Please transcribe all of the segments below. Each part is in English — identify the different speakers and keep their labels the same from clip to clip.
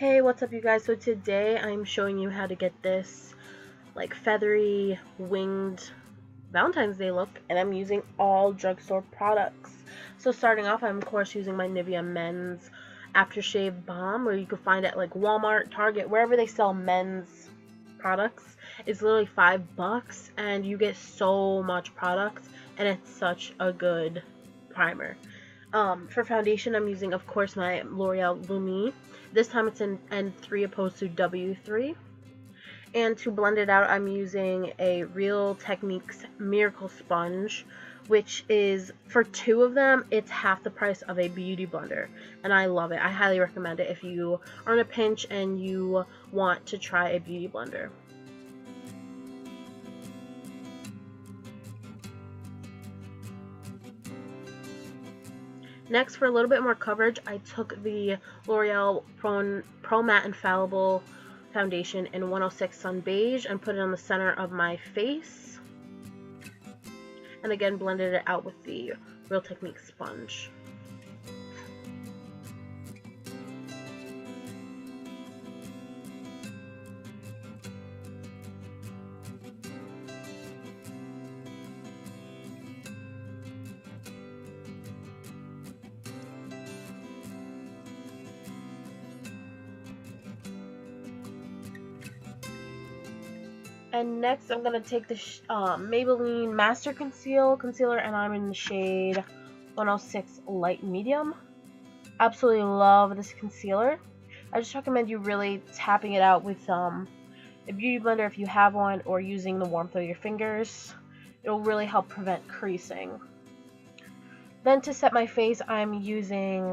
Speaker 1: Hey, what's up you guys? So today I'm showing you how to get this like feathery winged Valentine's Day look, and I'm using all drugstore products. So starting off, I'm of course using my Nivea men's aftershave balm, where you can find it at like Walmart, Target, wherever they sell men's products. It's literally $5 and you get so much product, and it's such a good primer. For foundation, I'm using, of course, my L'Oreal Lumi. This time it's in N3 opposed to W3. And to blend it out, I'm using a Real Techniques Miracle Sponge, which is, for two of them, it's half the price of a beauty blender. And I love it. I highly recommend it if you are in a pinch and you want to try a beauty blender. Next, for a little bit more coverage, I took the L'Oreal Pro Matte Infallible foundation in 106 Sun Beige and put it on the center of my face. And again, blended it out with the Real Techniques sponge. And next, I'm going to take the Maybelline Master Concealer, and I'm in the shade 106 Light Medium. Absolutely love this concealer. I just recommend you really tapping it out with a beauty blender if you have one, or using the warmth of your fingers. It'll really help prevent creasing. Then to set my face, I'm using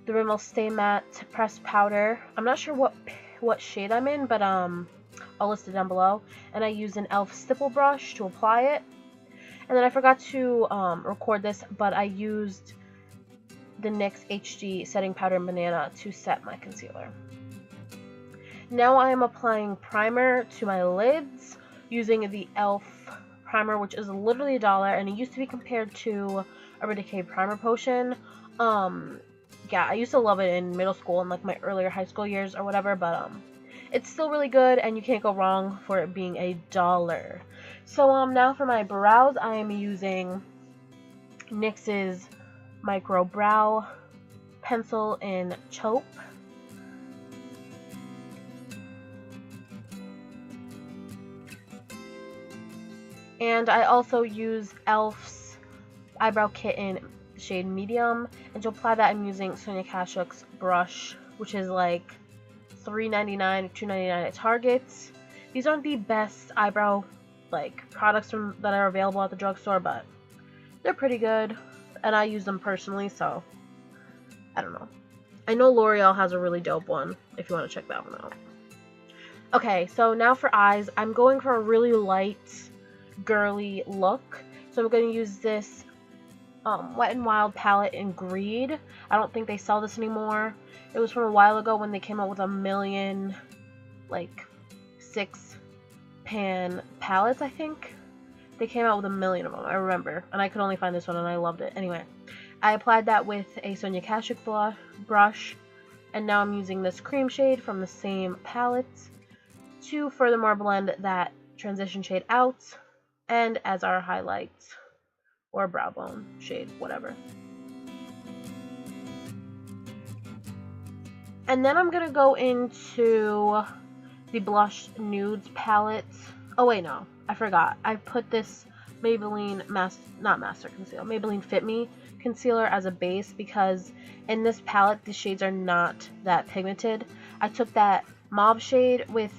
Speaker 1: the Rimmel Stay Matte Pressed Powder. I'm not sure what shade I'm in, but I'll list it down below. And I used an e.l.f. stipple brush to apply it. And then I forgot to record this, but I used the NYX HD Setting Powder in Banana to set my concealer. Now I am applying primer to my lids using the e.l.f. primer, which is literally $1, and it used to be compared to Urban Decay Primer Potion. Yeah, I used to love it in middle school and like my earlier high school years or whatever, but it's still really good, and you can't go wrong for it being $1. So now for my brows, I am using NYX's Micro Brow Pencil in Taupe. And I also use e.l.f.'s Eyebrow Kit in shade Medium, and to apply that I'm using Sonia Kashuk's brush, which is like $3.99 or $2.99 at Target. These aren't the best eyebrow products that are available at the drugstore, but they're pretty good, and I use them personally, so I don't know. I know L'Oreal has a really dope one if you want to check that one out. Okay, so now for eyes, I'm going for a really light, girly look. So I'm going to use this Wet n Wild palette in Greed. I don't think they sell this anymore. It was from a while ago when they came out with a million, 6-pan palettes, I think. They came out with a million of them, I remember. And I could only find this one, and I loved it. Anyway, I applied that with a Sonia Kashuk brush. And now I'm using this cream shade from the same palette to furthermore blend that transition shade out, and as our highlight or brow bone shade, whatever. And then I'm going to go into the Blush Nudes palette. Oh wait, no, I forgot. I put this Maybelline, Maybelline Fit Me concealer as a base, because in this palette the shades are not that pigmented. I took that mauve shade with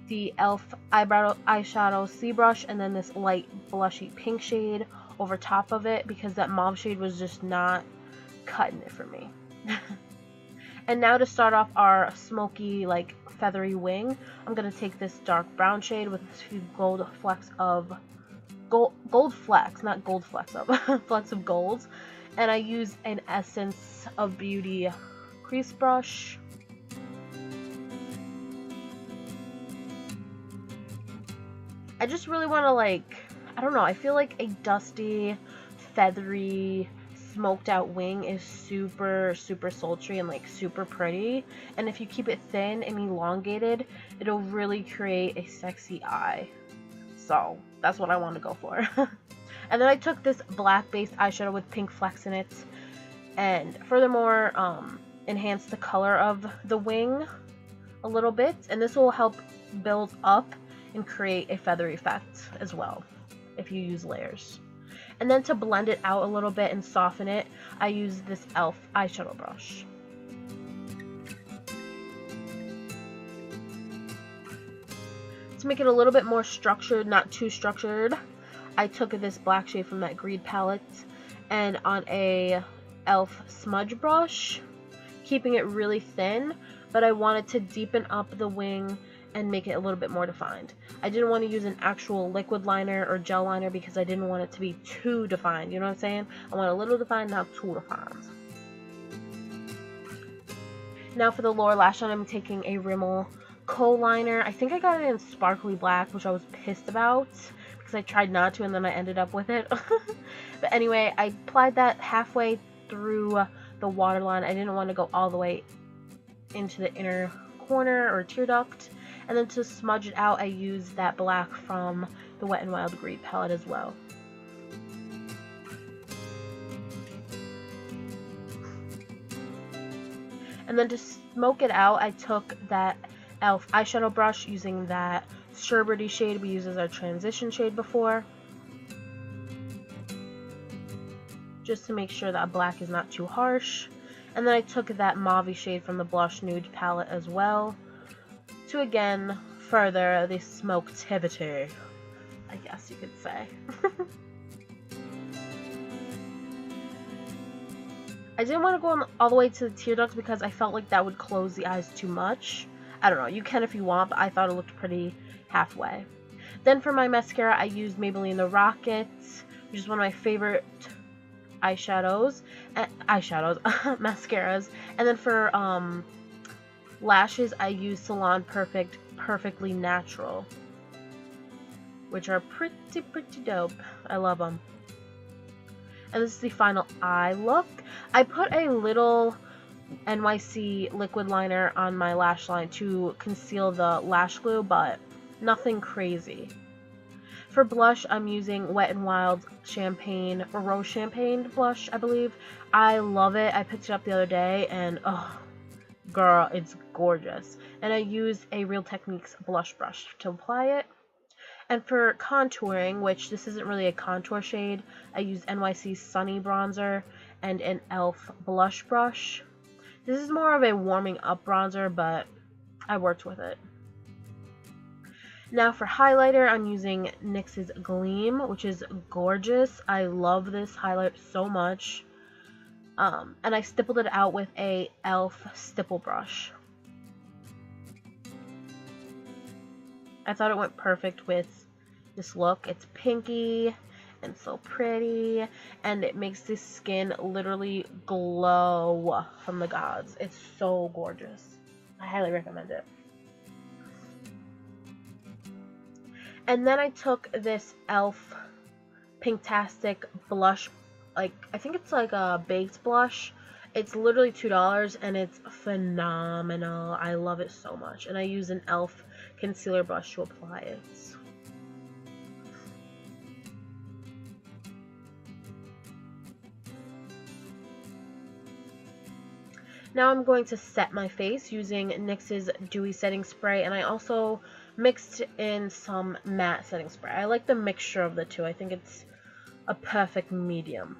Speaker 1: the e.l.f. eyeshadow C brush, and then this light blushy pink shade over top of it, because that mauve shade was just not cutting it for me. And now to start off our smoky, feathery wing, I'm going to take this dark brown shade with a few gold flecks of flecks of gold, and I use an Essence of Beauty crease brush. I just really want to I don't know, I feel like a dusty, feathery, smoked out wing is super, super sultry and like super pretty. And if you keep it thin and elongated, it'll really create a sexy eye. So that's what I want to go for. And then I took this black based eyeshadow with pink flecks in it, and furthermore enhanced the color of the wing a little bit, and this will help build up and create a feathery effect as well if you use layers. And then to blend it out a little bit and soften it, I use this e.l.f. eyeshadow brush. To make it a little bit more structured, not too structured, I took this black shade from that Greed palette, and on a e.l.f. smudge brush, keeping it really thin, but I wanted to deepen up the wing and make it a little bit more defined. I didn't want to use an actual liquid liner or gel liner because I didn't want it to be too defined, you know what I'm saying? I want a little defined, not too defined. Now for the lower lash line, I'm taking a Rimmel Kohl liner. I think I got it in sparkly black, which I was pissed about because I tried not to and then I ended up with it. But anyway, I applied that halfway through the waterline. I didn't want to go all the way into the inner corner or tear duct. And then to smudge it out, I used that black from the Wet n Wild Greed palette as well. And then to smoke it out, I took that e.l.f. eyeshadow brush using that sherbety shade we used as our transition shade before, just to make sure that black is not too harsh. And then I took that mauve shade from the Blush Nude palette as well, to again further the smoketivity, I guess you could say. I didn't want to go all the way to the tear duct because I felt like that would close the eyes too much. I don't know, you can if you want, but I thought it looked pretty halfway. Then for my mascara, I used Maybelline The Rocket, which is one of my favorite mascaras. And then for lashes, I use Salon Perfect Perfectly Natural, which are pretty dope. I love them. And this is the final eye look. I put a little NYC Liquid Liner on my lash line to conceal the lash glue, but nothing crazy. For blush, I'm using Wet n Wild Champagne, or Rose Champagne blush, I believe. I love it. I picked it up the other day, and oh, girl, it's gorgeous. And I used a Real Techniques blush brush to apply it. And for contouring, which this isn't really a contour shade, I used NYC Sunny Bronzer and an e.l.f. blush brush. This is more of a warming up bronzer, but I worked with it. Now for highlighter, I'm using NYX's Gleam, which is gorgeous. I love this highlight so much. And I stippled it out with a e.l.f. stipple brush. I thought it went perfect with this look. It's pinky and so pretty, and it makes the skin literally glow from the gods. It's so gorgeous. I highly recommend it. And then I took this e.l.f. Pinktastic blush, like I think it's like a baked blush. It's literally $2 and it's phenomenal. I love it so much. And I use an e.l.f. concealer brush to apply it. Now I'm going to set my face using NYX's Dewy Setting Spray, and I also mixed in some matte setting spray. I like the mixture of the two. I think it's a perfect medium.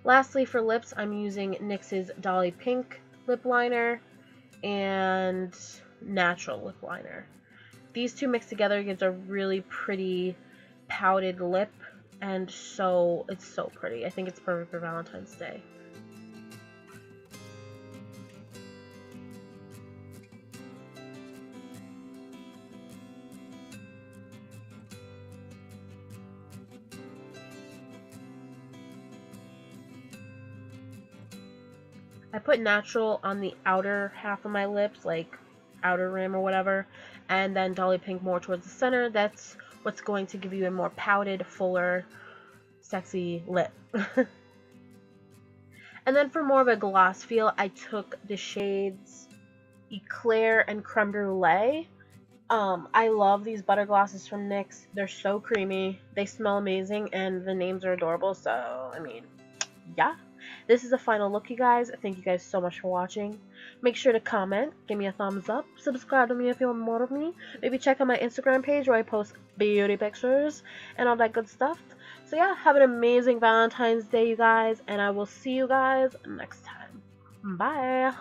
Speaker 1: Lastly, for lips, I'm using NYX's Dolly Pink lip liner and natural lip liner. These two mixed together gives a really pretty pouted lip, and it's so pretty. I think it's perfect for Valentine's Day. I put natural on the outer half of my lips, like outer rim or whatever, and then Dolly Pink more towards the center. That's what's going to give you a more pouted, fuller sexy lip. And then for more of a gloss feel, I took the shades Eclair and Creme Brulee. I love these butter glosses from NYX. They're so creamy, they smell amazing, and the names are adorable, so, I mean, yeah. This is the final look, you guys. Thank you guys so much for watching. Make sure to comment, give me a thumbs up, subscribe to me if you want more of me. Maybe check out my Instagram page where I post beauty pictures and all that good stuff. So yeah, have an amazing Valentine's Day, you guys, and I will see you guys next time. Bye!